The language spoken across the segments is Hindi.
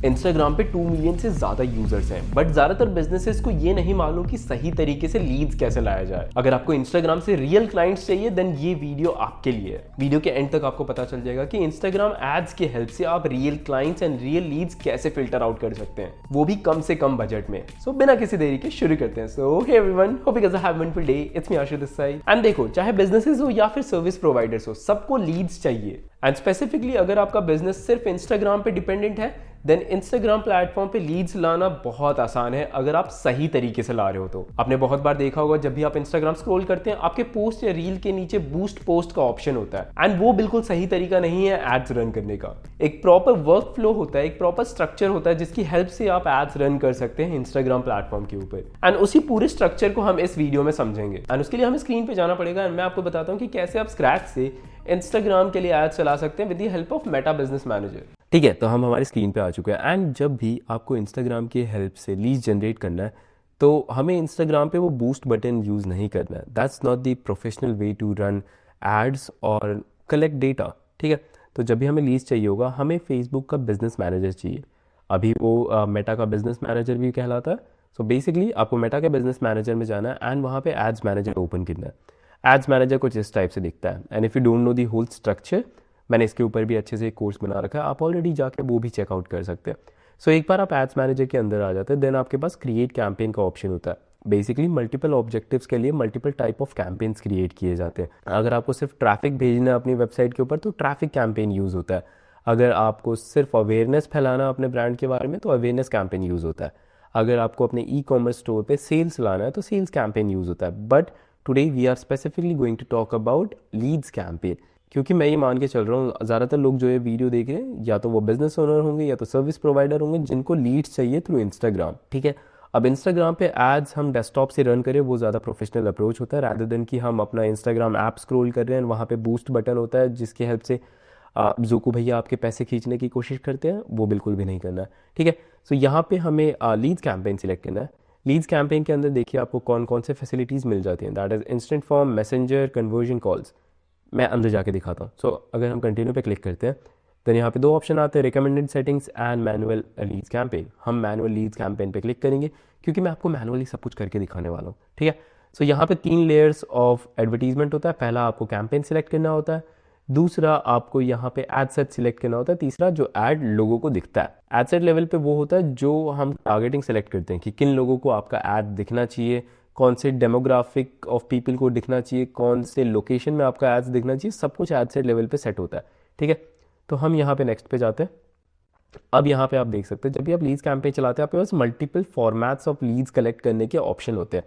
इंस्टाग्राम पे 2 मिलियन से ज़्यादा यूजर्स हैं, बट ज़्यादातर बिजनेसेस को ये नहीं मालूम कि सही तरीके से लीड्स कैसे लाया जाए। अगर आपको इंस्टाग्राम से रियल क्लाइंट्स चाहिए देन ये वीडियो आपके लिए है। वीडियो के एंड तक आपको पता चल जाएगा कि इंस्टाग्राम एड्स की हेल्प से आप real clients and real leads कैसे फिल्टर आउट कर सकते हैं, वो भी कम से कम बजट में। सो बिना किसी देरी के शुरू करते हैं। So hey everyone, hope you guys have a wonderful day. It's me Ashutosh Desai. And देखो, चाहे बिजनेसेस हो या फिर सर्विस प्रोवाइडर्स हो, सबको लीड्स चाहिए। एंड स्पेसिफिकली अगर आपका बिजनेस सिर्फ इंस्टाग्राम पे डिपेंडेंट है देन इंस्टाग्राम प्लेटफॉर्म पे लीड्स लाना बहुत आसान है अगर आप सही तरीके से ला रहे हो तो। आपने बहुत बार देखा होगा जब भी आप इंस्टाग्राम स्क्रॉल करते हैं आपके पोस्ट या रील के नीचे बूस्ट पोस्ट का ऑप्शन होता है एंड वो बिल्कुल सही तरीका नहीं है एड्स रन करने का। एक प्रॉपर वर्क फ्लो होता है, एक प्रॉपर स्ट्रक्चर होता है जिसकी हेल्प से आप एड्स रन कर सकते हैं इंस्टाग्राम प्लेटफॉर्म के ऊपर। एंड उसी पूरे स्ट्रक्चर को हम इस वीडियो में समझेंगे एंड उसके लिए हमें स्क्रीन पे जाना पड़ेगा एंड मैं आपको बताता हूँ कि कैसे आप स्क्रैच से इंस्टाग्राम के लिए एड्स चला सकते हैं with the help of Meta business manager. ठीक है, तो हम हमारी स्क्रीन पे आ चुके हैं एंड जब भी आपको इंस्टाग्राम की हेल्प से लीड जनरेट करना है तो हमें इंस्टाग्राम पे वो बूस्ट बटन यूज़ नहीं करना है। That's not the professional way to run ads और कलेक्ट डेटा। ठीक है, तो जब भी हमें लीड्स चाहिए होगा हमें फेसबुक का बिजनेस मैनेजर चाहिए। अभी वो मेटा का बिजनेस मैनेजर भी कहलाता है। सो बेसिकली आपको मेटा के बिजनेस मैनेजर में जाना है एंड वहाँ पे एड्स मैनेजर ओपन करना है। एड्स मैनेजर कुछ इस टाइप से दिखता है and if you don't know the whole structure, मैंने इसके ऊपर भी अच्छे से एक कोर्स बना रखा है, आप ऑलरेडी जाके वो भी चेकआउट कर सकते हैं। सो एक बार आप एड्स मैनेजर के अंदर आ जाते हैं देन आपके पास क्रिएट कैंपेन का ऑप्शन होता है। बेसिकली मल्टीपल ऑब्जेक्टिव्स के लिए multiple type of campaigns create किए जाते हैं। अगर आपको सिर्फ ट्रैफिक भेजना है अपनी वेबसाइट के ऊपर तो ट्रैफिक कैंपेन यूज़ होता है। अगर आपको सिर्फ अवेयरनेस फैलाना अपने ब्रांड के बारे में तो अवेयरनेस कैंपेन यूज़ होता है। अगर आपको अपने ई कॉमर्स स्टोर पे सेल्स लाना है तो सेल्स कैंपेन यूज़ होता है। But today we are specifically going to talk about leads campaign, क्योंकि मैं ये मान के चल रहा हूँ ज़्यादातर लोग जो ये वीडियो देख रहे हैं या तो वो बिजनेस ओनर होंगे या तो सर्विस प्रोवाइडर होंगे जिनको लीड्स चाहिए थ्रू इंस्टाग्राम। ठीक है, अब इंस्टाग्राम पे एड्स हम डेस्कटॉप से रन करें वो ज़्यादा प्रोफेशनल अप्रोच होता है रादर देन कि हम अपना इंस्टाग्राम ऐप स्क्रॉल कर रहे हैं वहाँ पे बूस्ट बटन होता है जिसकी हेल्प से जोको भैया आपके पैसे खींचने की कोशिश करते हैं, वो बिल्कुल भी नहीं करना है। ठीक है, सो यहाँ पे हमें लीड्स कैंपेन सिलेक्ट करना है। लीड्स कैंपेन के अंदर देखिए आपको कौन कौन से फैसिलिटीज़ मिल जाती हैं। That is instant form, messenger, conversion calls. मैं अंदर जाके दिखाता हूँ। सो अगर हम कंटिन्यू पे क्लिक करते हैं तो यहाँ पे दो ऑप्शन आते हैं, recommended settings and manual leads campaign. हम मैनुअल लीड्स कैंपेन पे क्लिक करेंगे क्योंकि मैं आपको मैनुअली सब कुछ करके दिखाने वाला हूँ। ठीक है, सो यहाँ पे 3 लेयर्स ऑफ एडवर्टीजमेंट होता है। पहला आपको कैंपेन सिलेक्ट करना होता है, दूसरा आपको यहाँ पे एड सेट सिलेक्ट करना होता है, तीसरा जो एड लोगों को दिखता है। एड सेट लेवल पे वो होता है जो हम टारगेटिंग सेलेक्ट करते हैं कि किन लोगों को आपका एड दिखना चाहिए, कौन से डेमोग्राफिक ऑफ पीपल को दिखना चाहिए, कौन से लोकेशन में आपका एड्स दिखना चाहिए, सब कुछ एड सेट लेवल पे सेट होता है। ठीक है, तो हम यहाँ पे नेक्स्ट पे जाते हैं। अब यहाँ पे आप देख सकते हैं जब भी आप लीड्स कैंपेन चलाते हैं आपके पास multiple formats of leads collect करने के ऑप्शन होते हैं।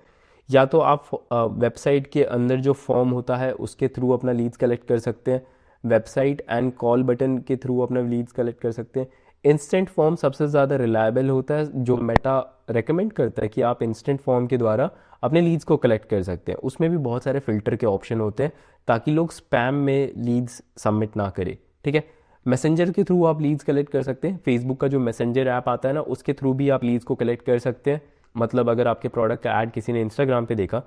या तो आप वेबसाइट के अंदर जो फॉर्म होता है उसके थ्रू अपना लीड्स कलेक्ट कर सकते हैं, वेबसाइट एंड कॉल बटन के थ्रू अपना लीड्स कलेक्ट कर सकते हैं। इंस्टेंट फॉर्म सबसे ज़्यादा रिलायबल होता है, जो मेटा रेकमेंड करता है कि आप इंस्टेंट फॉर्म के द्वारा अपने लीड्स को कलेक्ट कर सकते हैं। उसमें भी बहुत सारे फिल्टर के ऑप्शन होते हैं ताकि लोग स्पैम में लीड्स सबमिट ना करें। ठीक है, मैसेंजर के थ्रू आप लीड्स कलेक्ट कर सकते हैं। फेसबुक का जो मैसेंजर ऐप आता है ना उसके थ्रू भी आप लीड्स को कलेक्ट कर सकते हैं। मतलब अगर आपके प्रोडक्ट का ऐड किसी ने इंस्टाग्राम पे देखा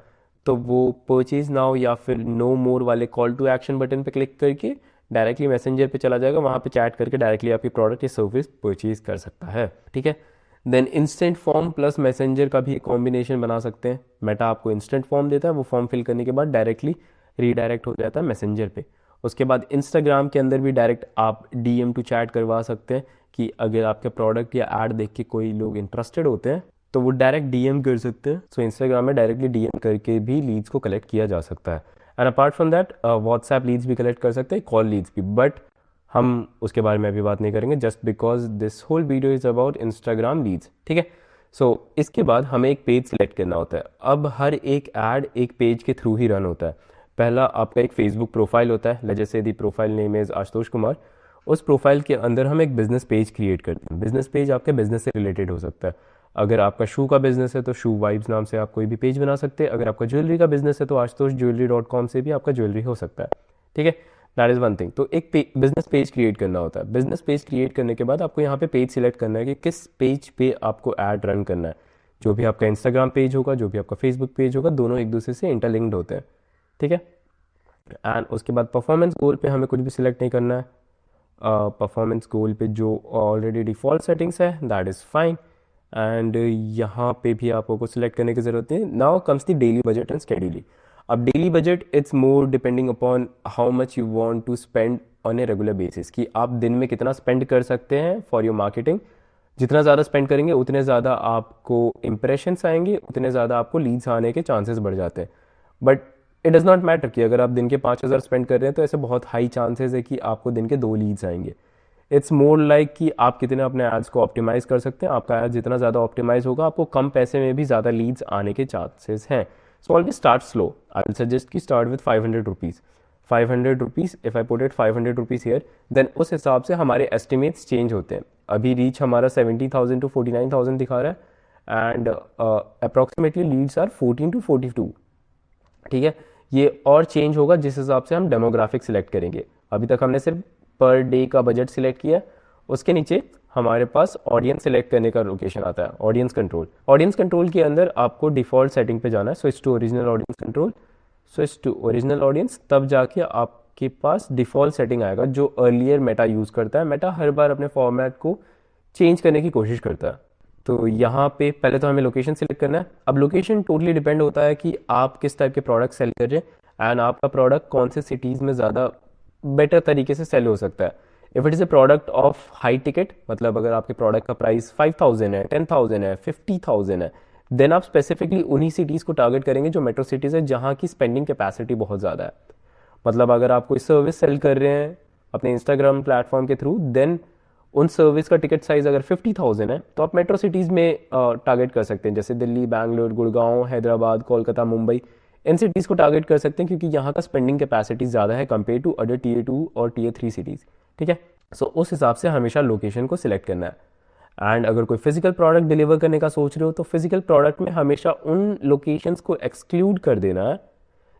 तो वो परचेज नाउ या फिर नो मोर वाले कॉल टू एक्शन बटन पे क्लिक करके डायरेक्टली मैसेंजर पे चला जाएगा, वहाँ पे चैट करके डायरेक्टली आपकी प्रोडक्ट या सर्विस परचेज कर सकता है। ठीक है, then instant form plus Messenger का भी एक कॉम्बिनेशन बना सकते हैं। मेटा आपको इंस्टेंट फॉर्म देता है, वो फॉर्म फिल करने के बाद डायरेक्टली रीडायरेक्ट हो जाता है मैसेंजर पे। उसके बाद इंस्टाग्राम के अंदर भी डायरेक्ट आप DM टू चैट करवा सकते हैं कि अगर आपके प्रोडक्ट या ऐड देख के कोई लोग इंटरेस्टेड होते हैं तो वो डायरेक्ट DM कर सकते हैं। सो इंस्टाग्राम में डायरेक्टली DM करके भी लीड्स को कलेक्ट किया जा सकता है। And apart from that WhatsApp leads भी कलेक्ट कर सकते हैं, कॉल लीड्स भी, बट हम उसके बारे में अभी बात नहीं करेंगे just because this whole video is about Instagram leads. ठीक है, सो इसके बाद हमें एक पेज सिलेक्ट करना होता है। अब हर एक ऐड एक पेज के थ्रू ही रन होता है। पहला आपका एक फेसबुक प्रोफाइल होता है, जैसे the profile name is Ashutosh Kumar. उस प्रोफाइल के अंदर हम एक बिजनेस पेज क्रिएट करते हैं। बिजनेस पेज आपके बिजनेस से रिलेटेड हो सकता है। अगर आपका शू का बिजनेस है तो शू वाइब्स नाम से आप कोई भी पेज बना सकते हैं। अगर आपका ज्वेलरी का बिजनेस है तो ashutoshjewelry.com से भी आपका ज्वेलरी हो सकता है। ठीक है, दैट इज़ वन थिंग। तो एक बिजनेस पेज क्रिएट करना होता है। बिजनेस पेज क्रिएट करने के बाद आपको यहाँ पे पेज सिलेक्ट करना है कि किस पेज पे आपको ऐड रन करना है। जो भी आपका इंस्टाग्राम पेज होगा, जो भी आपका फेसबुक पेज होगा, दोनों एक दूसरे से इंटरलिंक्ड होते हैं। ठीक है, एंड उसके बाद परफॉर्मेंस गोल पे हमें कुछ भी सिलेक्ट नहीं करना है। परफॉर्मेंस गोल पे जो ऑलरेडी डिफ़ॉल्ट सेटिंग्स है दैट इज़ फाइन। एंड यहाँ पे भी आपको सिलेक्ट करने की ज़रूरत है। Now comes the daily budget and schedule. अब daily budget it's more depending upon how much you want to spend on a regular basis, कि आप दिन में कितना स्पेंड कर सकते हैं फॉर योर मार्केटिंग। जितना ज़्यादा स्पेंड करेंगे उतने ज़्यादा आपको इंप्रेशंस आएंगे, उतने ज़्यादा आपको लीड्स आने के चांसेस बढ़ जाते हैं। But it does not matter कि अगर आप दिन के 5,000 स्पेंड कर रहे हैं तो ऐसे बहुत हाई चांसेस है कि आपको दिन के 2 लीड्स आएंगे। इट्स मोर लाइक कि आप कितने अपने एड्स को ऑप्टिमाइज कर सकते हैं। आपका एड जितना ज़्यादा ऑप्टिमाइज होगा आपको कम पैसे में भी ज़्यादा लीड्स आने के चांसेस हैं। So always start slow. I will suggest कि start with 500 rupees. 500 rupees, if I put it 500 rupees here, then उस हिसाब से हमारे एस्टिमेट्स चेंज होते हैं। अभी रीच हमारा 70,000 टू 49,000 दिखा रहा है and approximately leads are 14 to 42। ठीक है, ये और चेंज होगा जिस हिसाब से हम डेमोग्राफिक सिलेक्ट करेंगे। अभी तक हमने सिर्फ पर डे का बजट सिलेक्ट किया। उसके नीचे हमारे पास ऑडियंस सिलेक्ट करने का लोकेशन आता है, ऑडियंस कंट्रोल। ऑडियंस कंट्रोल के अंदर आपको डिफॉल्ट सेटिंग पे जाना है, switch to original audience control, switch to original audience. तब जाके आपके पास डिफॉल्ट सेटिंग आएगा जो अर्लियर मेटा यूज़ करता है। मेटा हर बार अपने फॉर्मेट को चेंज करने की कोशिश करता है। तो यहाँ पे पहले तो हमें लोकेशन सिलेक्ट करना है। अब लोकेशन टोटली डिपेंड होता है कि आप किस टाइप के प्रोडक्ट सेल कर रहे हैं एंड आपका प्रोडक्ट कौन से सिटीज़ में ज़्यादा बेटर तरीके से सेल हो सकता है। If it is a product of high ticket, मतलब अगर आपके प्रोडक्ट का प्राइस 5,000 है, 10,000 है, 50,000 है, देन आप स्पेसिफिकली उन्हीं सिटीज़ को टारगेट करेंगे जो मेट्रो सिटीज़ है, जहाँ की स्पेंडिंग कैपेसिटी बहुत ज़्यादा है। मतलब अगर आप कोई सर्विस सेल कर रहे हैं अपने इंस्टाग्राम प्लेटफॉर्म के थ्रू, देन उन सर्विस का टिकट साइज़ अगर 50,000 है तो आप मेट्रो सिटीज़ में टारगेट कर सकते हैं, जैसे दिल्ली, बैंगलोर, गुड़गांव, हैदराबाद, कोलकाता, मुंबई। इन सिटीज़ को टारगेट कर सकते हैं क्योंकि यहाँ का स्पेंडिंग कैपेसिटी ज़्यादा है कंपेयर टू अदर टीयर 2 और टीयर 3 सिटीज़। ठीक है, सो उस हिसाब से हमेशा लोकेशन को सिलेक्ट करना है। एंड अगर कोई फिजिकल प्रोडक्ट डिलीवर करने का सोच रहे हो तो फिजिकल प्रोडक्ट में हमेशा उन लोकेशंस को एक्सक्लूड कर देना है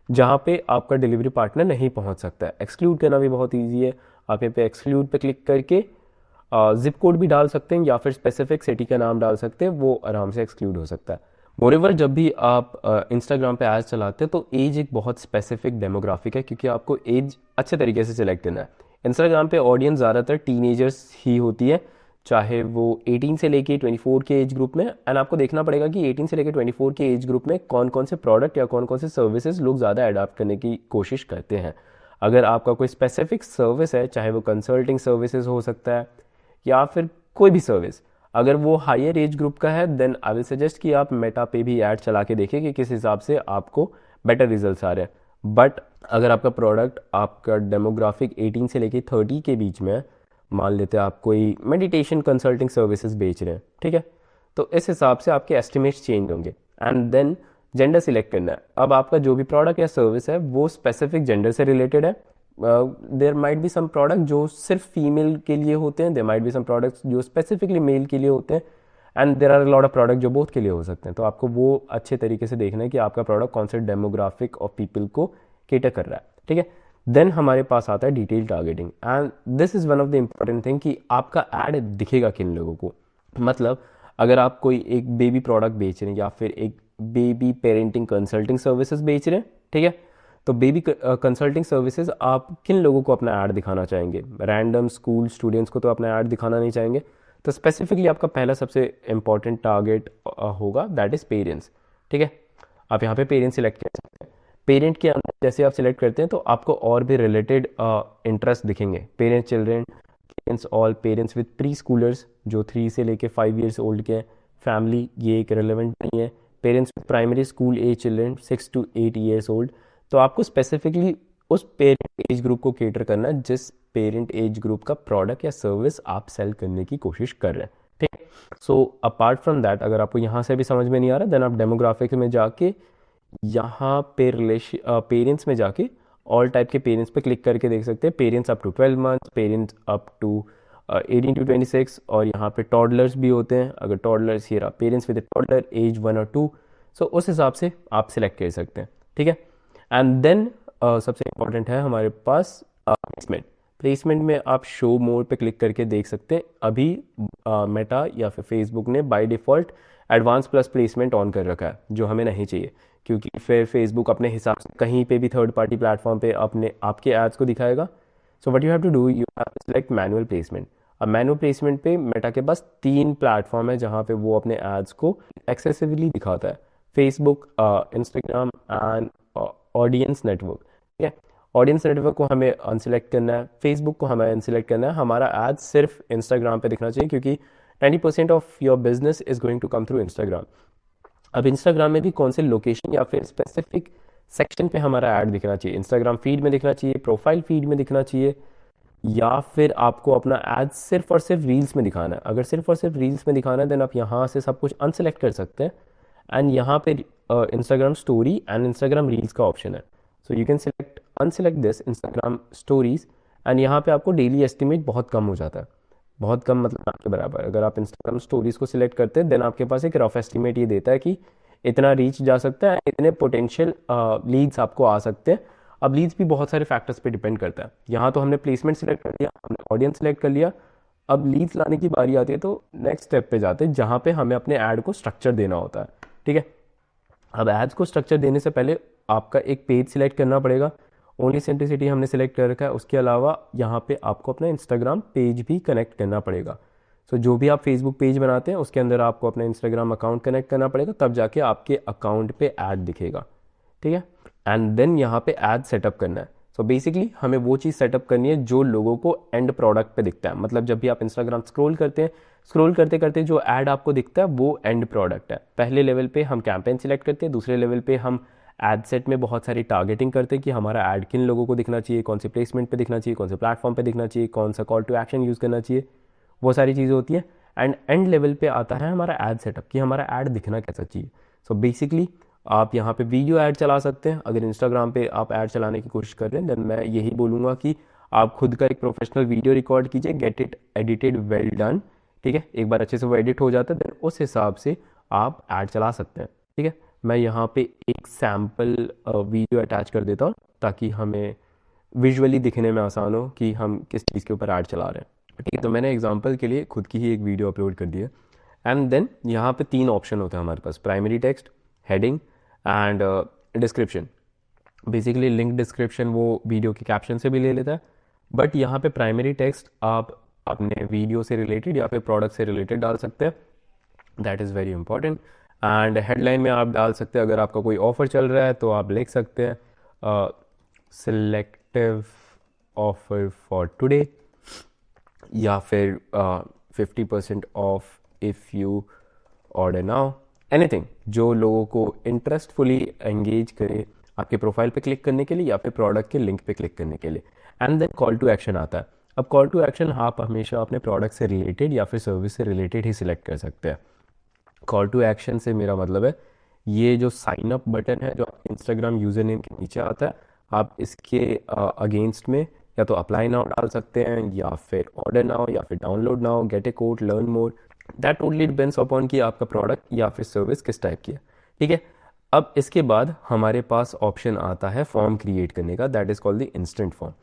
जहाँ पे आपका डिलीवरी पार्टनर नहीं पहुँच सकता है। एक्सक्लूड करना भी बहुत ईजी है। आप यहाँ पे एक्सक्लूड पे क्लिक करके जिप कोड भी डाल सकते हैं या फिर स्पेसिफिक सिटी का नाम डाल सकते हैं, वो आराम से एक्सक्लूड हो सकता है। मोरेवर जब भी आप इंस्टाग्राम पे एड्स चलाते हैं तो एज एक बहुत स्पेसिफिक डेमोग्राफिक है, क्योंकि आपको एज अच्छे तरीके से सिलेक्ट करना है। इंस्टाग्राम पे ऑडियंस ज़्यादातर टीनेजर्स ही होती है, चाहे वो 18 से लेके 24 के एज ग्रुप में। एंड आपको देखना पड़ेगा कि 18 से लेके 24 के एज ग्रुप में कौन कौन से प्रोडक्ट या कौन कौन से सर्विसेज लोग ज़्यादा अडॉप्ट करने की कोशिश करते हैं। अगर आपका कोई स्पेसिफिक सर्विस है, चाहे वो कंसल्टिंग सर्विसेज हो सकता है या फिर कोई भी सर्विस, अगर वो हायर एज ग्रुप का है, देन आई विल सजेस्ट कि आप मेटा पे भी ऐड चला के देखिए कि किस हिसाब से आपको बेटर रिजल्ट्स आ रहे हैं। बट अगर आपका प्रोडक्ट, आपका डेमोग्राफिक 18 से लेके 30 के बीच में है, मान लेते हैं आप कोई मेडिटेशन कंसल्टिंग सर्विसेज बेच रहे हैं, ठीक है, तो इस हिसाब से आपके एस्टिमेट्स चेंज होंगे। एंड देन जेंडर सिलेक्ट करना है। अब आपका जो भी प्रोडक्ट या सर्विस है वो स्पेसिफिक जेंडर से रिलेटेड है। There might be some product जो सिर्फ फीमेल के लिए होते हैं, there might be some products जो स्पेसिफिकली मेल के लिए होते हैं, and there are lot of product जो बोथ के लिए हो सकते हैं। तो आपको वो अच्छे तरीके से देखना है कि आपका प्रोडक्ट कौन से डेमोग्राफिक ऑफ पीपल को केटर कर रहा है। ठीक है, देन हमारे पास आता है detail targeting, and this is one of the important thing कि आपका ऐड दिखेगा किन लोगों को। मतलब अगर आप कोई एक बेबी प्रोडक्ट बेच रहे हैं या फिर एक बेबी पेरेंटिंग कंसल्टिंग सर्विसेज बेच रहे हैं, ठीक है, तो बेबी कंसल्टिंग सर्विसेज आप किन लोगों को अपना ऐड दिखाना चाहेंगे? रैंडम स्कूल स्टूडेंट्स को तो अपना ऐड दिखाना नहीं चाहेंगे। तो स्पेसिफिकली आपका पहला सबसे इंपॉर्टेंट टारगेट होगा दैट इज़ पेरेंट्स। ठीक है, आप यहाँ पे पेरेंट्स सिलेक्ट कर सकते हैं। पेरेंट के अंदर जैसे आप सिलेक्ट करते हैं तो आपको और भी रिलेटेड इंटरेस्ट दिखेंगे। Parents, children, parents all, parents with pre schoolers जो 3 से लेके 5 ईयर्स ओल्ड के हैं, फैमिली ये एक रेलेवेंट नहीं है, parents with primary school age children 6 to 8 years old. तो आपको स्पेसिफिकली उस पेरेंट एज ग्रुप को केटर करना है जिस पेरेंट एज ग्रुप का प्रोडक्ट या सर्विस आप सेल करने की कोशिश कर रहे हैं। ठीक है, सो अपार्ट फ्रॉम दैट अगर आपको यहाँ से भी समझ में नहीं आ रहा, देन आप डेमोग्राफिक में जाके यहाँ पे पेरेंट्स में जाके ऑल टाइप के पेरेंट्स पे क्लिक करके देख सकते हैं। Parents up to 12 months, parents up to 18 to 26, और यहाँ पे टॉडलर्स भी होते हैं। अगर टॉडलर्स, ये रहा पेरेंट्स विद टॉडलर एज 1 और 2, सो उस हिसाब से आप सिलेक्ट कर सकते हैं। ठीक है, एंड देन सबसे इम्पॉर्टेंट है हमारे पास प्लेसमेंट। प्लेसमेंट में आप शो मोर पे क्लिक करके देख सकते हैं। अभी मेटा या फिर फेसबुक ने by default advance plus placement on कर रखा है, जो हमें नहीं चाहिए, क्योंकि फिर फेसबुक अपने हिसाब से कहीं पे भी थर्ड पार्टी प्लेटफॉर्म पे अपने आपके एड्स को दिखाएगा so what you have to do, you have to select manual placement. अब मैनुअल प्लेसमेंट पे मेटा के पास 3 प्लेटफॉर्म है जहाँ पे वो अपने एड्स को एक्सेसिवली दिखाता है, Facebook, Instagram and audience network. ठीक है, ऑडियंस नेटवर्क को हमें अनसिलेक्ट करना है, फेसबुक को हमें अनसिलेक्ट करना है, हमारा एड सिर्फ इंस्टाग्राम पे दिखना चाहिए क्योंकि 90% of your business is going to come through Instagram. अब इंस्टाग्राम में भी कौन से लोकेशन या फिर स्पेसिफिक सेक्शन पे हमारा ऐड दिखना चाहिए, इंस्टाग्राम फीड में दिखना चाहिए, प्रोफाइल फीड में दिखना चाहिए, या फिर आपको अपना ऐड सिर्फ और सिर्फ रील्स में दिखाना है। अगर सिर्फ और सिर्फ रील्स में दिखाना है देन आप यहाँ से सब कुछ अनसेलेक्ट कर सकते हैं एंड यहाँ पे Instagram story and Instagram reels का ऑप्शन है। So you can select unselect this Instagram stories and यहाँ पे आपको डेली एस्टिमेट बहुत कम हो जाता है, बहुत कम मतलब ना के बराबर। अगर आप इंस्टाग्राम स्टोरीज को सिलेक्ट करते हैं देन आपके पास एक रफ एस्टिमेट ये देता है कि इतना रीच जा सकता है, इतने पोटेंशियल लीड्स आपको आ सकते हैं। अब लीड्स भी बहुत सारे फैक्टर्स पे डिपेंड करता है। यहाँ तो हमने प्लेसमेंट सिलेक्ट कर लिया, हमने ऑडियंस सिलेक्ट कर लिया, अब लीड्स लाने की बारी आती है तो नेक्स्ट स्टेप पे जाते हैं जहाँ पे हमें अपने ऐड को स्ट्रक्चर देना होता है। ठीक है, अब एड्स को स्ट्रक्चर देने से पहले आपका एक पेज सिलेक्ट करना पड़ेगा। ओनली सेंट्रिसिटी हमने सिलेक्ट कर रखा है, उसके अलावा यहाँ पे आपको अपना इंस्टाग्राम पेज भी कनेक्ट करना पड़ेगा। सो जो भी आप फेसबुक पेज बनाते हैं उसके अंदर आपको अपना इंस्टाग्राम अकाउंट कनेक्ट करना पड़ेगा, तब जाके आपके अकाउंट पे ऐड दिखेगा। ठीक है, एंड देन यहाँ पे ऐड सेटअप करना है। सो बेसिकली हमें वो चीज़ सेटअप करनी है जो लोगों को एंड प्रोडक्ट पे दिखता है। मतलब जब भी आप इंस्टाग्राम स्क्रॉल करते हैं, स्क्रॉल करते करते जो ऐड आपको दिखता है वो एंड प्रोडक्ट है। पहले लेवल पे हम कैंपेन सिलेक्ट करते हैं, दूसरे लेवल पे हम एड सेट में बहुत सारी टारगेटिंग करते हैं कि हमारा ऐड किन लोगों को दिखना चाहिए, कौन सी प्लेसमेंट पे दिखना चाहिए, कौन से प्लेटफॉर्म पे दिखना चाहिए, कौन सा कॉल टू एक्शन यूज़ करना चाहिए, वो सारी चीज़ें होती हैं। एंड एंड लेवल पे आता है हमारा ऐड सेटअप कि हमारा ऐड दिखना कैसा चाहिए। सो बेसिकली आप यहाँ पे वीडियो ऐड चला सकते हैं। अगर इंस्टाग्राम पे आप ऐड चलाने की कोशिश कर रहे हैं देन मैं यही बोलूँगा कि आप खुद का एक प्रोफेशनल वीडियो रिकॉर्ड कीजिए, get it edited well done. ठीक है, एक बार अच्छे से वो एडिट हो जाता है देन उस हिसाब से आप ऐड चला सकते हैं। ठीक है, मैं यहाँ पे एक सैम्पल वीडियो अटैच कर देता हूँ ताकि हमें विजुअली दिखने में आसान हो कि हम किस चीज़ के ऊपर ऐड चला रहे हैं। ठीक है, तो मैंने एग्जांपल के लिए खुद की ही एक वीडियो अपलोड कर दी है। एंड देन यहाँ पे 3 ऑप्शन होते हैं हमारे पास, primary text, heading and description. Basically link description वो वीडियो के कैप्शन से भी ले लेता है, बट यहाँ पे प्राइमरी टेक्स्ट आप अपने वीडियो से रिलेटेड या फिर प्रोडक्ट से रिलेटेड डाल सकते हैं, that is very important. And headline में आप डाल सकते हैं, अगर आपका कोई ऑफर चल रहा है तो आप लिख सकते हैं सिलेक्टिव ऑफर फॉर टुडे, या फिर 50% of if you order now, anything जो लोगों को इंटरेस्टफुली एंगेज करे आपके प्रोफाइल पे क्लिक करने के लिए या फिर प्रोडक्ट के लिंक पे क्लिक करने के लिए। And then call to action आता है। अब कॉल टू एक्शन आप हमेशा अपने प्रोडक्ट से रिलेटेड या फिर सर्विस से रिलेटेड ही सिलेक्ट कर सकते हैं। कॉल टू एक्शन से मेरा मतलब है ये जो साइन अप बटन है जो इंस्टाग्राम यूज़र नेम के नीचे आता है, आप इसके अगेंस्ट में या तो अप्लाई नाउ डाल सकते हैं या फिर ऑर्डर नाउ या फिर download now, gate A code, learn more, that totally depends upon कि आपका प्रोडक्ट या फिर सर्विस किस टाइप की है। ठीक है, अब इसके बाद हमारे पास ऑप्शन आता है फॉर्म क्रिएट करने का, that is called the instant form.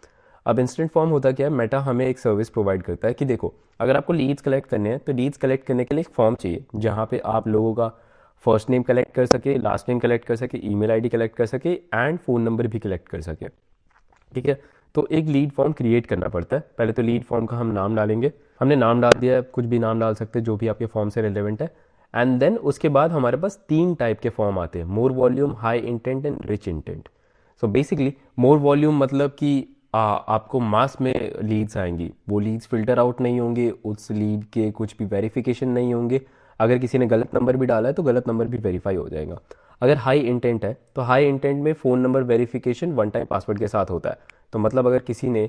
अब इंस्टेंट फॉर्म होता क्या है, मेटा हमें एक सर्विस प्रोवाइड करता है कि देखो अगर आपको लीड्स कलेक्ट करने हैं तो लीड्स कलेक्ट करने के लिए एक फॉर्म चाहिए जहाँ पे आप लोगों का फर्स्ट नेम कलेक्ट कर सके, लास्ट नेम कलेक्ट कर सके, ईमेल आईडी कलेक्ट कर सके एंड फ़ोन नंबर भी कलेक्ट कर सके। ठीक है, तो एक लीड फॉर्म क्रिएट करना पड़ता है। पहले तो लीड फॉर्म का हम नाम डालेंगे, हमने नाम डाल दिया है, कुछ भी नाम डाल सकते हैं जो भी आपके फॉर्म से रिलेवेंट है। एंड देन उसके बाद हमारे पास 3 टाइप के फॉर्म आते हैं, मोर volume, high intent and rich intent. So basically more volume मतलब कि आपको मास में लीड्स आएंगी, वो लीड्स फिल्टर आउट नहीं होंगे, उस लीड के कुछ भी वेरिफिकेशन नहीं होंगे, अगर किसी ने गलत नंबर भी डाला है तो गलत नंबर भी वेरीफाई हो जाएगा। अगर हाई इंटेंट है तो हाई इंटेंट में phone number verification 1 time password के साथ होता है। तो मतलब अगर किसी ने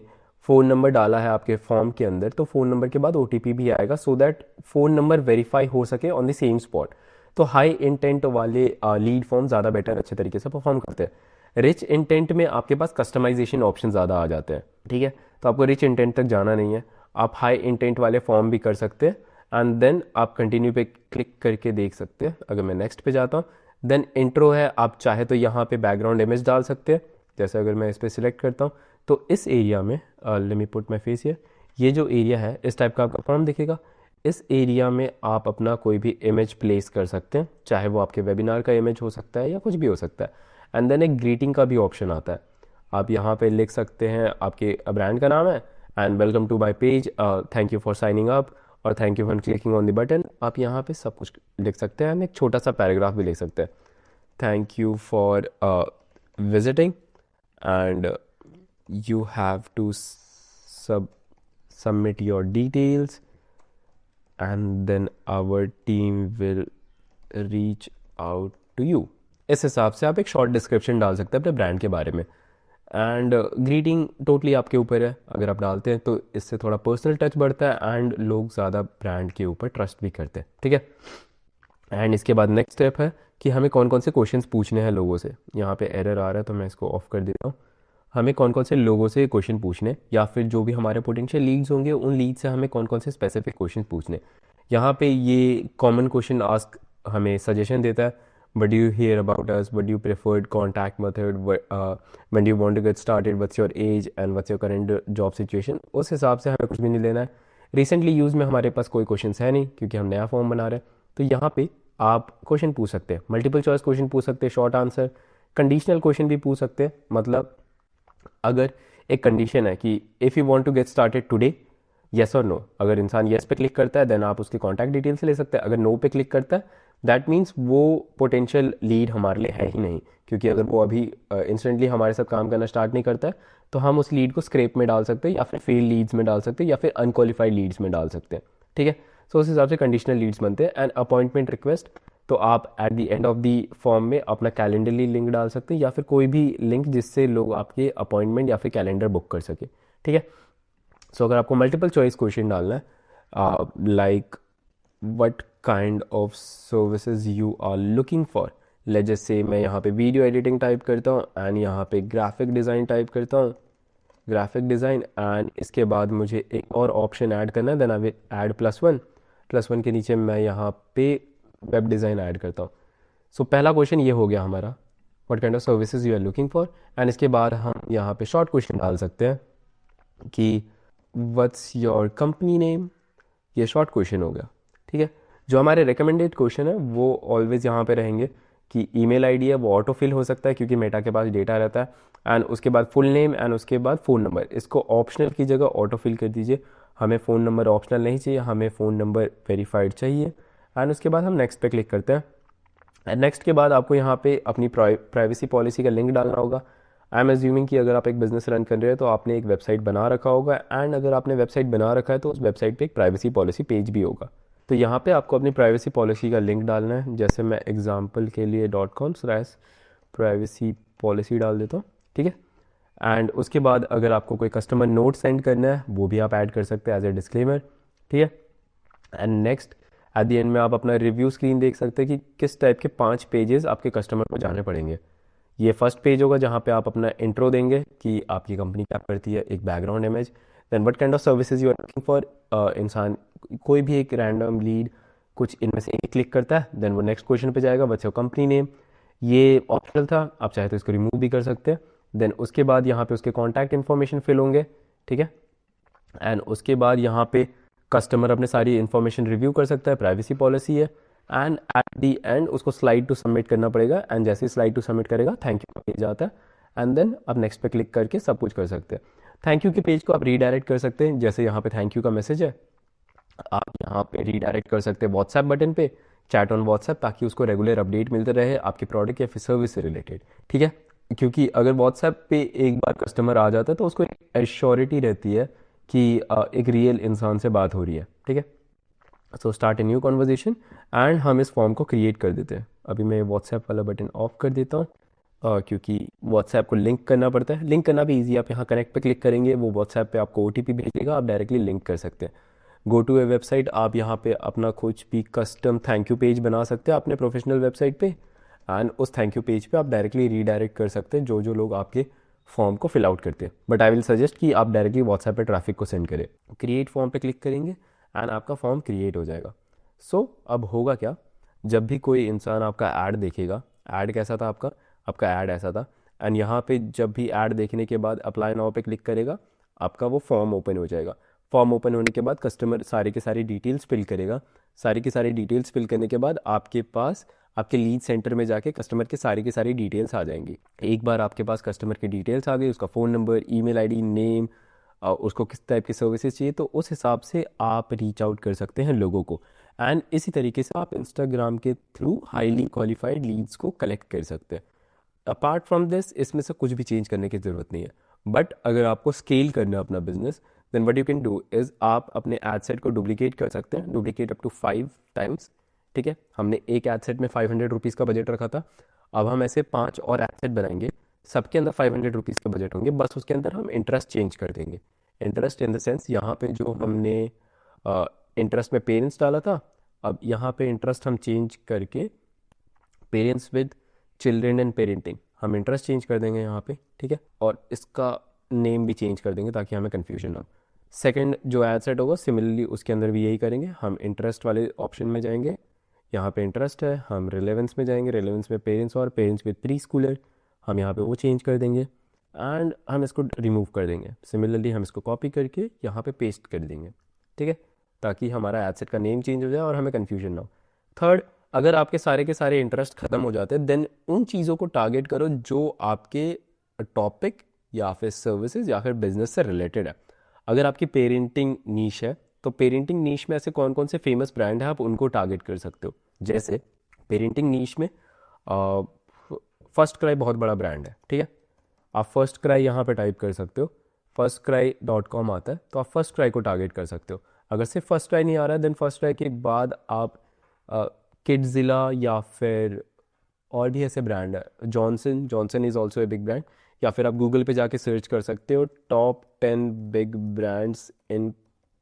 फ़ोन नंबर डाला है आपके फॉर्म के अंदर तो फ़ोन नंबर के बाद OTP भी आएगा so that phone number verify हो सके ऑन द सेम स्पॉट। तो हाई इंटेंट वाले लीड फॉर्म ज़्यादा बेटर अच्छे तरीके से परफॉर्म करते हैं। रिच इंटेंट में आपके पास कस्टमाइजेशन ऑप्शन ज़्यादा आ जाते हैं। ठीक है, तो आपको रिच इंटेंट तक जाना नहीं है, आप हाई इंटेंट वाले फॉर्म भी कर सकते हैं। एंड देन आप कंटिन्यू पे क्लिक करके देख सकते हैं। अगर मैं नेक्स्ट पे जाता हूँ देन इंट्रो है, आप चाहे तो यहाँ पे बैकग्राउंड इमेज डाल सकते हैं। जैसे अगर मैं इस पर सिलेक्ट करता हूँ तो इस एरिया में let me put my face here, ये जो एरिया है इस टाइप का आपका फॉर्म दिखेगा। इस एरिया में आप अपना कोई भी इमेज प्लेस कर सकते हैं, चाहे वो आपके वेबिनार का इमेज हो सकता है या कुछ भी हो सकता है। एंड देन एक ग्रीटिंग का भी ऑप्शन आता है, आप यहाँ पे लिख सकते हैं आपके ब्रांड का नाम है, and welcome to my page, thank you for signing up और thank you for clicking on the button. आप यहाँ पे सब कुछ लिख सकते हैं, एक छोटा सा पैराग्राफ भी लिख सकते हैं, thank you for visiting and you have to submit your details and then our team will reach out to you। इस हिसाब से आप एक शॉर्ट डिस्क्रिप्शन डाल सकते हैं अपने ब्रांड के बारे में। एंड ग्रीटिंग टोटली आपके ऊपर है, अगर आप डालते हैं तो इससे थोड़ा पर्सनल टच बढ़ता है एंड लोग ज़्यादा ब्रांड के ऊपर ट्रस्ट भी करते हैं, ठीक है। एंड इसके बाद नेक्स्ट स्टेप है कि हमें कौन कौन से क्वेश्चंस पूछने हैं लोगों से। यहाँ पे एरर आ रहा है तो मैं इसको ऑफ कर देता हूँ। हमें कौन कौन से लोगों से क्वेश्चन पूछने, या फिर जो भी हमारे पोटेंशियल लीड्स होंगे उन लीड से हमें कौन कौन से स्पेसिफिक क्वेश्चन पूछने। यहाँ पे ये कॉमन क्वेश्चन आस्क हमें सजेशन देता है, what do you hear about us, what do you preferred contact method, when do you want to get started, what's your age and what's your current job situation. उस हिसाब से हमें कुछ भी नहीं लेना है। रिसेंटली यूज़ में हमारे पास कोई क्वेश्चन है नहीं क्योंकि हम नया फॉर्म बना रहे हैं, तो यहाँ पे आप क्वेश्चन पूछ सकते हैं, मल्टीपल चॉइस क्वेश्चन पूछ सकते हैं, शॉर्ट आंसर, कंडीशनल क्वेश्चन भी पूछ सकते हैं। मतलब अगर एक कंडीशन है कि if you want to get started today, yes और नो, अगर इंसान येस पे क्लिक करता है देन आप उसके कॉन्टैक्ट डिटेल्स ले सकते हैं। अगर नो पे क्लिक करता है दैट मीन्स वो पोटेंशियल लीड हमारे लिए है ही नहीं, क्योंकि अगर वो अभी इंस्टेंटली हमारे साथ काम करना स्टार्ट नहीं करता है तो हम उस लीड को स्क्रैप में डाल सकते हैं, या फिर फेल लीड्स में डाल सकते हैं, या फिर अनक्वालिफाइड लीड्स में डाल सकते हैं, ठीक है। सो उस हिसाब से कंडीशनल लीड्स बनते हैं। एंड अपॉइंटमेंट रिक्वेस्ट, तो आप eight the end of the form में अपना कैलेंडरली लिंक डाल सकते हैं, या फिर कोई भी लिंक जिससे लोग आपके अपॉइंटमेंट या फिर कैलेंडर बुक कर सके, ठीक है। सो अगर आपको मल्टीपल चॉइस क्वेश्चन डालना है, like what kind of services you are looking for, let's just say मैं यहाँ पे वीडियो एडिटिंग टाइप करता हूँ एंड यहाँ पे ग्राफिक डिज़ाइन टाइप करता हूँ, ग्राफिक डिज़ाइन, एंड इसके बाद मुझे एक और ऑप्शन ऐड करना है, देन आई विल ऐड +1 के नीचे मैं यहाँ पे वेब डिज़ाइन ऐड करता हूँ। सो पहला क्वेश्चन ये हो गया हमारा, what kind of services you are looking for. And इसके बाद हम यहाँ पे शॉर्ट क्वेश्चन डाल सकते हैं कि व्हाट्स योर कंपनी नेम, ये शॉर्ट क्वेश्चन हो गया, ठीक है। जो हमारे रिकमेंडेड क्वेश्चन है वो ऑलवेज यहाँ पे रहेंगे कि ईमेल आईडी है वो ऑटो फिल हो सकता है क्योंकि मेटा के पास डेटा रहता है, एंड उसके बाद फुल नेम एंड उसके बाद फ़ोन नंबर, इसको ऑप्शनल की जगह ऑटो फिल कर दीजिए। हमें फ़ोन नंबर ऑप्शनल नहीं चाहिए, हमें फ़ोन नंबर वेरीफाइड चाहिए। एंड उसके बाद हम नेक्स्ट पे क्लिक करते हैं। एंड नेक्स्ट के बाद आपको यहाँ पे अपनी प्राइवेसी पॉलिसी का लिंक डालना होगा। आई एम एज्यूमिंग कि अगर आप एक बिज़नेस रन कर रहे हो तो आपने एक वेबसाइट बना रखा होगा, एंड अगर आपने वेबसाइट बना रखा है तो उस वेबसाइट पे एक प्राइवेसी पॉलिसी पेज भी होगा। तो यहाँ पे आपको अपनी प्राइवेसी पॉलिसी का लिंक डालना है, जैसे मैं एग्जाम्पल के लिए .com/privacy policy डाल देता हूँ, ठीक है। एंड उसके बाद अगर आपको कोई कस्टमर नोट सेंड करना है वो भी आप ऐड कर सकते हैं एज ए डिस्क्लेमर, ठीक है। And next eight the and में आप अपना रिव्यू स्क्रीन देख सकते हैं कि किस टाइप के 5 पेजेस आपके कस्टमर को जाने पड़ेंगे। ये फर्स्ट पेज होगा जहाँ पे आप अपना इंट्रो देंगे कि आपकी कंपनी क्या करती है, एक background image, then what kind of services you are looking for. इंसान कोई भी एक रैंडम लीड कुछ इनमें से एक क्लिक करता है, देन वो नेक्स्ट क्वेश्चन पे जाएगा, व्हाट्स योर कंपनी नेम, ये ऑप्शनल था, आप चाहे तो इसको रिमूव भी कर सकते हैं। देन उसके बाद यहाँ पे उसके कॉन्टैक्ट इन्फॉर्मेशन फिल होंगे, ठीक है। एंड उसके बाद यहाँ पे कस्टमर अपने सारी इन्फॉर्मेशन रिव्यू कर सकता है, प्राइवेसी पॉलिसी है। एंड एट दी एंड उसको स्लाइड टू सबमिट करना पड़ेगा, एंड जैसे ही स्लाइड टू सबमिट करेगा थैंक यू का पेज आता है, एंड देन आप नेक्स्ट पे क्लिक करके सब कुछ कर सकते हैं। थैंक यू के पेज को आप रीडायरेक्ट कर सकते हैं, जैसे यहाँ पे थैंक यू का मैसेज है, आप यहाँ पे रीडायरेक्ट कर सकते हैं व्हाट्सएप बटन पे, चैट ऑन व्हाट्सएप, ताकि उसको रेगुलर अपडेट मिलते रहे आपके प्रोडक्ट या फिर सर्विस से रिलेटेड, ठीक है। क्योंकि अगर व्हाट्सएप पे एक बार कस्टमर आ जाता है तो उसको एक एश्योरिटी रहती है कि एक रियल इंसान से बात हो रही है, ठीक है। So start a new conversation, and हम इस फॉर्म को क्रिएट कर देते हैं। अभी मैं व्हाट्सएप वाला बटन ऑफ कर देता हूँ क्योंकि व्हाट्सएप को लिंक करना पड़ता है। लिंक करना भी ईजी, आप यहाँ कनेक्ट पे क्लिक करेंगे, वो व्हाट्सएप पे आपको OTP भेजेगा, आप डायरेक्टली लिंक कर सकते हैं। गो टू ए वेबसाइट, आप यहाँ पे अपना कुछ भी कस्टम थैंक यू पेज बना सकते हैं अपने प्रोफेशनल वेबसाइट पे, एंड उस थैंक यू पेज पे आप डायरेक्टली रीडायरेक्ट कर सकते हैं जो लोग आपके फॉर्म को फिल आउट करते हैं। बट आई विल सजेस्ट कि आप डायरेक्टली व्हाट्सएप पे ट्रैफिक को सेंड करें। क्रिएट फॉर्म पे क्लिक करेंगे एंड आपका फॉर्म क्रिएट हो जाएगा। सो अब होगा क्या, जब भी कोई इंसान आपका ऐड देखेगा, ऐड कैसा था आपका ऐड ऐसा था, एंड यहाँ पे जब भी ऐड देखने के बाद अप्लाई नाउ पे क्लिक करेगा, आपका वो फॉर्म ओपन हो जाएगा। फॉर्म ओपन होने के बाद कस्टमर सारी की सारी डिटेल्स फिल करेगा, सारी की सारी डिटेल्स फिल करने के बाद आपके पास आपके लीड सेंटर में जाके कस्टमर के सारी की सारी डिटेल्स आ जाएंगी। एक बार आपके पास कस्टमर की डिटेल्स आ गई, उसका phone number, email ID, name, उसको किस टाइप की सर्विसेज चाहिए, तो उस हिसाब से आप रीच आउट कर सकते हैं लोगों को। एंड इसी तरीके से आप इंस्टाग्राम के थ्रू हाईली क्वालिफाइड लीड्स को कलेक्ट कर सकते हैं। अपार्ट फ्रॉम दिस, इसमें से कुछ भी चेंज करने की ज़रूरत नहीं है। बट अगर आपको स्केल करना है अपना business, then what you can do is आप अपने एड सेट को डुप्लीकेट कर सकते हैं, डुप्लीकेट अप टू 5 टाइम्स। ठीक है, हमने एक एड सेट में 500 रुपीज़ का बजट रखा था, अब हम ऐसे 5 और एड सेट बनाएंगे, सबके अंदर 500 रुपीज़ का बजट होंगे, बस उसके अंदर हम इंटरेस्ट चेंज कर देंगे। इंटरेस्ट इन द सेंस, यहाँ पे जो हमने इंटरेस्ट में पेरेंट्स डाला था, अब यहाँ पे इंटरेस्ट हम चेंज करके parents with children and parenting, हम इंटरेस्ट चेंज कर देंगे यहाँ पे। ठीक है, और इसका नेम भी चेंज कर देंगे ताकि हमें कन्फ्यूजन ना हो। सेकंड जो एड सेट होगा सिमिलरली उसके अंदर भी यही करेंगे, हम इंटरेस्ट वाले ऑप्शन में जाएंगे, यहाँ पे इंटरेस्ट है, हम रिलेवेंस में जाएंगे, रिलेवेंस में पेरेंट्स और पेरेंट्स विद प्री स्कूलर, हम यहाँ पे वो चेंज कर देंगे एंड हम इसको रिमूव कर देंगे। सिमिलरली हम इसको कॉपी करके यहाँ पे पेस्ट कर देंगे। ठीक है, ताकि हमारा एड सेट का नेम चेंज हो जाए और हमें कन्फ्यूजन ना हो। थर्ड, अगर आपके सारे के सारे इंटरेस्ट खत्म हो जाते हैं, देन उन चीज़ों को टारगेट करो जो आपके टॉपिक या फिर सर्विसेज या फिर बिजनेस से रिलेटेड है। अगर आपकी पेरेंटिंग नीश है, तो पेरेंटिंग नीश में ऐसे कौन कौन से फेमस ब्रांड है, आप उनको टारगेट कर सकते हो। जैसे पेरेंटिंग नीश में फर्स्ट क्राई बहुत बड़ा ब्रांड है। ठीक है, आप फर्स्ट क्राई यहाँ पे टाइप कर सकते हो, firstcry.com आता है, तो आप फर्स्ट क्राई को टारगेट कर सकते हो। अगर सिर्फ फर्स्ट क्राई नहीं आ रहा है, देन फर्स्ट क्राई के बाद आप किड्जिला या फिर और भी ऐसे ब्रांड है, Johnson is also a big brand, या फिर आप गूगल पे जाके सर्च कर सकते हो टॉप 10 बिग ब्रांड्स इन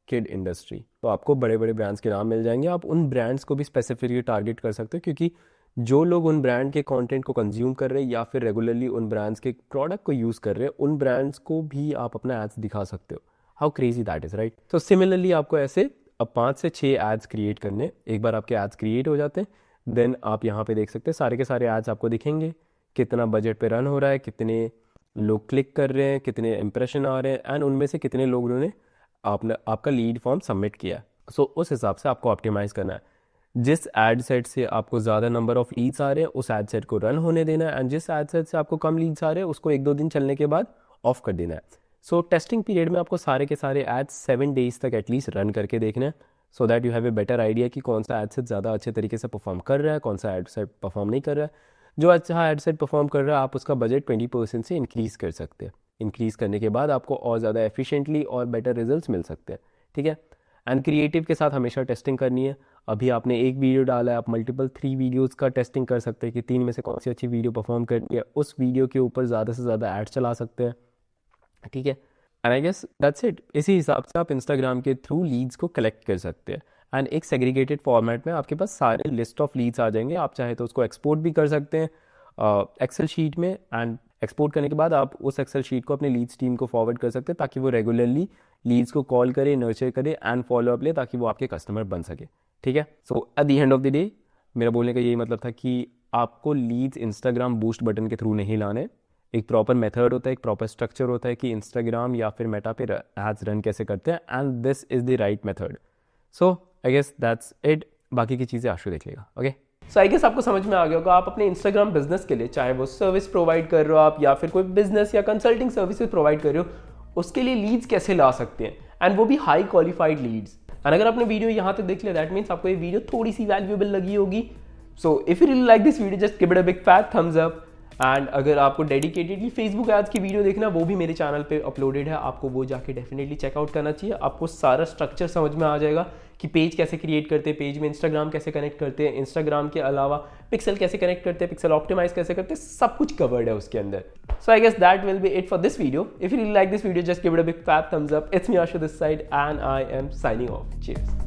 किड इंडस्ट्री, तो आपको बड़े बड़े ब्रांड्स के नाम मिल जाएंगे। आप उन ब्रांड्स को भी स्पेसिफिकली टारगेट कर सकते हो, क्योंकि जो लोग उन ब्रांड के कंटेंट को कंज्यूम कर रहे हैं या फिर रेगुलरली उन ब्रांड्स के प्रोडक्ट को यूज़ कर रहे हैं, उन ब्रांड्स को भी आप अपना एड्स दिखा सकते हो। How crazy that is, right? तो सिमिलरली आपको ऐसे अब 5 से 6 एड्स क्रिएट करने। एक बार आपके एड्स क्रिएट हो जाते हैं, देन आप यहाँ पे देख सकते हैं सारे के सारे एड्स आपको दिखेंगे, कितना बजट पे रन हो रहा है, कितने लोग क्लिक कर रहे हैं, कितने इंप्रेशन आ रहे हैं, एंड उनमें से कितने लोगों ने आपका लीड फॉर्म सबमिट किया। सो उस हिसाब से आपको ऑप्टिमाइज करना है। जिस एड सेट से आपको ज़्यादा नंबर ऑफ लीड्स आ रहे हैं, उस एड सेट को रन होने देना है, एंड जिस एड सेट से आपको कम लीड्स आ रहे हैं, उसको 1-2 दिन चलने के बाद ऑफ कर देना है। सो टेस्टिंग पीरियड में आपको सारे के सारे एड्स 7 डेज तक एटलीस्ट रन करके देखना है, so that you have a better idea कि कौन सा एड सेट ज़्यादा अच्छे तरीके से परफॉर्म कर रहा है, कौन सा एड सेट परफॉर्म नहीं कर रहा है। जो अच्छा एड सेट परफॉर्म कर रहा है, आप उसका बजट 20% से इंक्रीज़ कर सकते हैं। इंक्रीज़ करने के बाद आपको और ज़्यादा एफिशिएंटली और बेटर रिजल्ट्स मिल सकते हैं। ठीक है, एंड क्रिएटिव के साथ हमेशा टेस्टिंग करनी है। अभी आपने एक वीडियो डाला है, आप मल्टीपल 3 वीडियोज़ का टेस्टिंग कर सकते हैं कि 3 में से कौन सी अच्छी वीडियो परफॉर्म करनी है, उस वीडियो के ऊपर ज़्यादा से ज़्यादा एड चला सकते हैं। ठीक है, and I guess that's it. इसी हिसाब से आप इंस्टाग्राम के थ्रू लीड्स को कलेक्ट कर सकते हैं, एंड एक सेग्रीगेटेड फॉर्मेट में आपके पास सारे लिस्ट ऑफ लीड्स आ जाएंगे। आप चाहे तो उसको एक्सपोर्ट भी कर सकते हैं एक्सेल शीट में, एंड एक्सपोर्ट करने के बाद आप उस एक्सेल शीट को अपने लीड्स टीम को फॉरवर्ड कर सकते हैं, ताकि वो रेगुलरली लीड्स को कॉल करे, नर्चर करे एंड फॉलो अप ले, ताकि वो आपके कस्टमर बन सके। ठीक है, so at the end of the day मेरा बोलने का यही मतलब था कि आपको लीड्स इंस्टाग्राम बूस्ट बटन के थ्रू नहीं लाने। एक प्रॉपर मेथड होता है, एक प्रॉपर स्ट्रक्चर होता है कि इंस्टाग्राम या फिर मेटा पे एड्स रन कैसे करते हैं, and this is the right method. So I guess that's it. बाकी की चीज़ें आशु देख लेगा। ओके, सो आई गेस आपको समझ में आ गया होगा। आप अपने इंस्टाग्राम बिजनेस के लिए, चाहे वो सर्विस प्रोवाइड कर रहे हो आप या फिर कोई बिजनेस या कंसल्टिंग सर्विसेज प्रोवाइड कर रहे हो, उसके लिए लीड्स कैसे ला सकते हैं, एंड वो भी हाई क्वालिफाइड लीड्स। एंड अगर आपने वीडियो यहाँ तक देख लिया, दैट मीन्स आपको ये वीडियो थोड़ी सी वैल्यूएबल लगी होगी। So if you really like this video, just give it a big fat thumbs up. And अगर आपको डेडिकेटेडली फेसबुक एड्स की वीडियो देखना, वो भी मेरे चैनल पे अपलोडेड है, आपको वो जाके डेफिनेटली चेकआउट करना चाहिए। आपको सारा स्ट्रक्चर समझ में आ जाएगा कि पेज कैसे क्रिएट करते हैं, पेज में इंस्टाग्राम कैसे कनेक्ट करते हैं, इंस्टाग्राम के अलावा पिक्सल कैसे कनेक्ट करते हैं, पिक्सल ऑप्टिमाइज कैसे करते हैं, सब कुछ कवर्ड है उसके अंदर। So I guess that will be it for this video. If you really like this video, just give it a big fat thumbs up. It's me Ashu this side and I am signing off. Cheers.